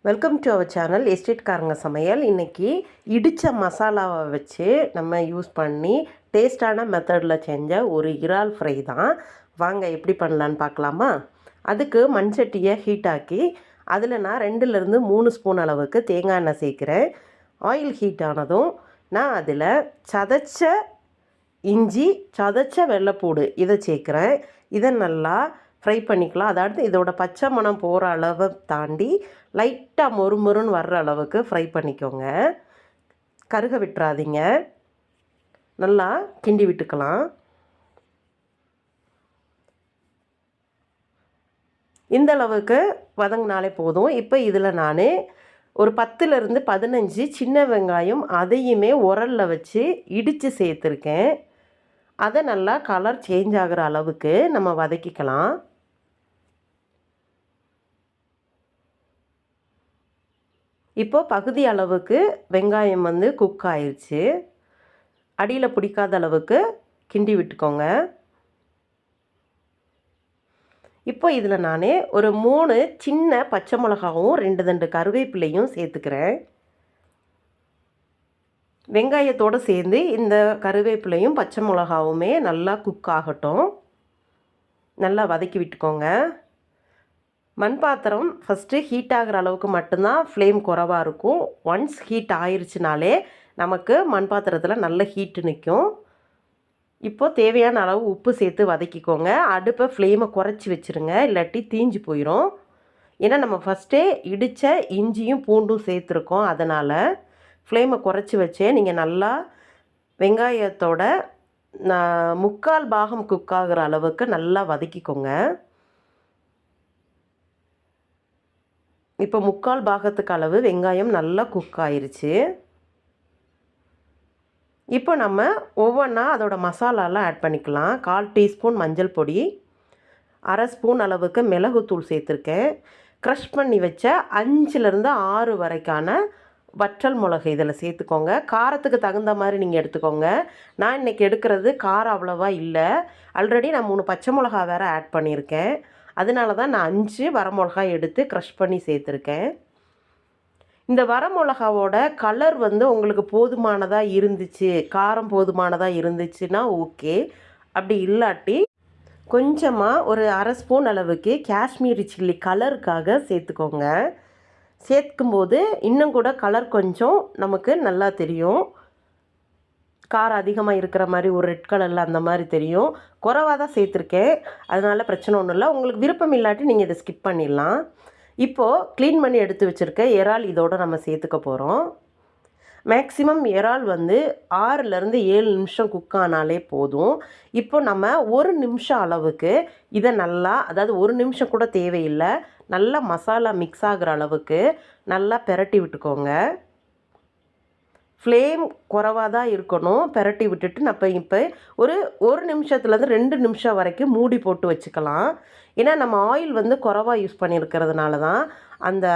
Welcome to our channel எஸ்டேட்காரங்க சமையல். இன்றைக்கி இடித்த மசாலாவை வச்சு நம்ம யூஸ் பண்ணி டேஸ்டான மெத்தடில் செஞ்ச ஒரு இறால் ஃப்ரை தான். வாங்க எப்படி பண்ணலான்னு பார்க்கலாமா? அதுக்கு மண் சட்டியை ஹீட் ஆக்கி அதில் நான் 2லேருந்து 3 ஸ்பூன் அளவுக்கு தேங்காய் எண்ணெய் சேர்க்குறேன். ஆயில் ஹீட் ஆனதும் நான் அதில் சதைச்ச இஞ்சி, சதைச்ச வெள்ளைப்பூடு இதை சேர்க்குறேன். இதை நல்லா ஃப்ரை பண்ணிக்கலாம். அதாவது இதோட பச்சை மணம் போகிற அளவை தாண்டி லைட்டாக மொறுமொறுன்னு வர்ற அளவுக்கு ஃப்ரை பண்ணிக்கோங்க. கருக விட்டுறாதீங்க. நல்லா கிண்டி விட்டுக்கலாம். இந்த அளவுக்கு வதங்கினாலே போதும். இப்போ இதில் நான் ஒரு 10லேருந்து 15 சின்ன வெங்காயம் அதையுமே உரலில் வச்சு இடித்து சேர்த்துருக்கேன். அதை நல்லா கலர் சேஞ்ச் ஆகிற அளவுக்கு நம்ம வதக்கிக்கலாம். இப்போது பகுதி அளவுக்கு வெங்காயம் குக் ஆயிடுச்சு. அடியில் பிடிக்காத அளவுக்கு கிண்டி விட்டுக்கோங்க. இப்போ இதில் நான் ஒரு 3 சின்ன பச்சை மிளகாவும் 2 தண்டு கருவேப்பிலையும் சேர்த்துக்கிறேன். வெங்காயத்தோடு சேர்ந்து இந்த கருவேப்பிலையும் பச்சை மிளகாவுமே நல்லா குக் ஆகட்டும். நல்லா வதக்கி விட்டுக்கோங்க. மண் பாத்திரம் ஃபஸ்ட்டு ஹீட் ஆகிற அளவுக்கு மட்டும்தான் ஃப்ளேம் குறைவாக இருக்கும். ஒன்ஸ் ஹீட் ஆயிடுச்சுனாலே நமக்கு மண் பாத்திரத்தில் நல்ல ஹீட்டு நிற்கும். இப்போது தேவையான அளவு உப்பு சேர்த்து வதக்கிக்கோங்க. அடுப்பை ஃப்ளேமை குறைச்சி வச்சுருங்க, இல்லாட்டி தீஞ்சு போயிடும். ஏன்னா நம்ம ஃபஸ்ட்டே இடித்த இஞ்சியும் பூண்டும் சேர்த்துருக்கோம். அதனால் ஃப்ளேமை குறைச்சி வச்சே நீங்கள் நல்லா வெங்காயத்தோட 3/4 பாகம் குக் ஆகிற அளவுக்கு நல்லா வதக்கிக்கோங்க. இப்போ 3/4 பாகத்துக்கு அளவு வெங்காயம் நல்லா குக் ஆயிருச்சு. இப்போ நம்ம ஒவ்வொன்றா அதோட மசாலாலாம் ஆட் பண்ணிக்கலாம். 1/4 டீஸ்பூன் மஞ்சள் பொடி, 1/2 ஸ்பூன் அளவுக்கு மிளகுத்தூள் சேர்த்துருக்கேன். க்ரஷ் பண்ணி வச்ச 5லேருந்து 6 வரைக்கான வற்றல் மிளகு இதில் சேர்த்துக்கோங்க. காரத்துக்கு தகுந்த மாதிரி நீங்கள் எடுத்துக்கோங்க. நான் இன்றைக்கி எடுக்கிறது காரம் அவ்வளோவா இல்லை. ஆல்ரெடி நான் 3 பச்சை மிளகா வேறு ஆட் பண்ணியிருக்கேன். அதனால தான் நான் 5 வரமிளகாய் எடுத்து க்ரஷ் பண்ணி சேர்த்துருக்கேன். இந்த வரமிளகாவோட கலர் உங்களுக்கு போதுமானதாக இருந்துச்சு, காரம் போதுமானதாக இருந்துச்சுன்னா ஓகே. அப்படி இல்லாட்டி கொஞ்சமாக ஒரு 1/2 ஸ்பூன் அளவுக்கு காஷ்மீரி சில்லி கலருக்காக சேர்த்துக்கோங்க. சேர்க்கும்போது இன்னும் கூட கலர் கொஞ்சம் நமக்கு நல்லா தெரியும். காரம் அதிகமாக இருக்கிற மாதிரி ஒரு ரெட் கலரில் அந்த மாதிரி தெரியும். குறைவாக தான் சேர்த்துருக்கேன், அதனால் பிரச்சனை ஒன்றும் இல்லை. உங்களுக்கு விருப்பம் இல்லாட்டி நீங்கள் இதை ஸ்கிப் பண்ணிடலாம். இப்போது க்ளீன் பண்ணி எடுத்து வச்சுருக்க இறால் இதோடு நம்ம சேர்த்துக்க போகிறோம். மேக்ஸிமம் இறால் 6லேருந்து 7 நிமிஷம் குக் ஆனாலே போதும். இப்போ நம்ம 1 நிமிஷம் அளவுக்கு இதை நல்லா, அதாவது 1 நிமிஷம் கூட தேவையில்லை, நல்லா மசாலா மிக்ஸ் ஆகிற அளவுக்கு நல்லா பெரட்டி விட்டுக்கோங்க. ஃப்ளேம் குறைவாக தான் இருக்கணும். பெரட்டி விட்டுட்டு நம்ம இப்போ ஒரு நிமிஷத்துலேருந்து 2 நிமிஷம் வரைக்கும் மூடி போட்டு வச்சுக்கலாம். ஏன்னா நம்ம ஆயில் குறைவாக யூஸ் பண்ணியிருக்கிறதுனால தான் அந்த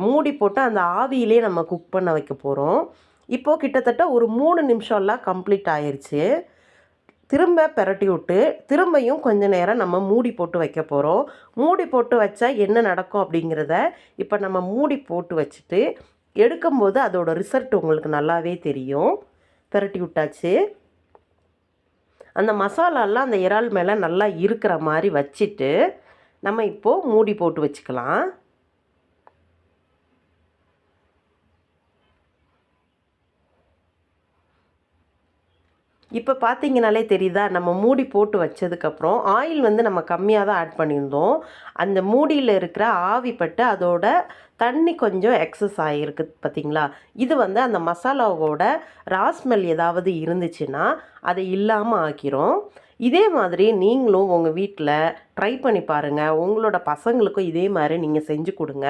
மூடி போட்டு அந்த ஆவியிலே நம்ம குக் பண்ண வைக்க போகிறோம். இப்போது கிட்டத்தட்ட ஒரு 3 நிமிஷம்லாம் கம்ப்ளீட் ஆயிடுச்சு. திரும்ப பெரட்டி விட்டு திரும்பியும் கொஞ்ச நேரம் நம்ம மூடி போட்டு வைக்க போகிறோம். மூடி போட்டு வச்சா என்ன நடக்கும் அப்படிங்கிறத இப்போ நம்ம மூடி போட்டு வச்சுட்டு எடுக்கும்போது அதோட ரிசல்ட் உங்களுக்கு நல்லாவே தெரியும். பெரட்டி விட்டாச்சு. அந்த மசாலாலாம் அந்த இறால் மேலே நல்லா இருக்கிற மாதிரி வச்சுட்டு நம்ம இப்போது மூடி போட்டு வச்சுக்கலாம். இப்போ பார்த்தீங்கனாலே தெரியுதா, நம்ம மூடி போட்டு வச்சதுக்கப்புறம் ஆயில் நம்ம கம்மியாக தான் ஆட் பண்ணியிருந்தோம். அந்த மூடியில் இருக்கிற ஆவி பட்டு அதோட தண்ணி கொஞ்சம் எக்ஸஸ் ஆகிருக்கு பார்த்தீங்களா. இது அந்த மசாலாவோட ராஸ்மெல் ஏதாவது இருந்துச்சுன்னா அதை இல்லாமல் ஆக்கிரும். இதே மாதிரி நீங்களும் உங்கள் வீட்டில் ட்ரை பண்ணி பாருங்கள். உங்களோட பசங்களுக்கும் இதே மாதிரி நீங்கள் செஞ்சு கொடுங்க.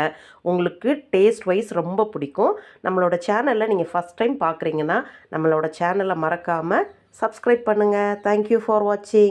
உங்களுக்கு டேஸ்ட் வைஸ் ரொம்ப பிடிக்கும். நம்மளோட சேனலில் நீங்கள் ஃபஸ்ட் டைம் பார்க்குறீங்கன்னா நம்மளோட சேனலை மறக்காமல் சப்ஸ்கிரைப் பண்ணுங்கள். தேங்க்யூ ஃபார் வாட்சிங்.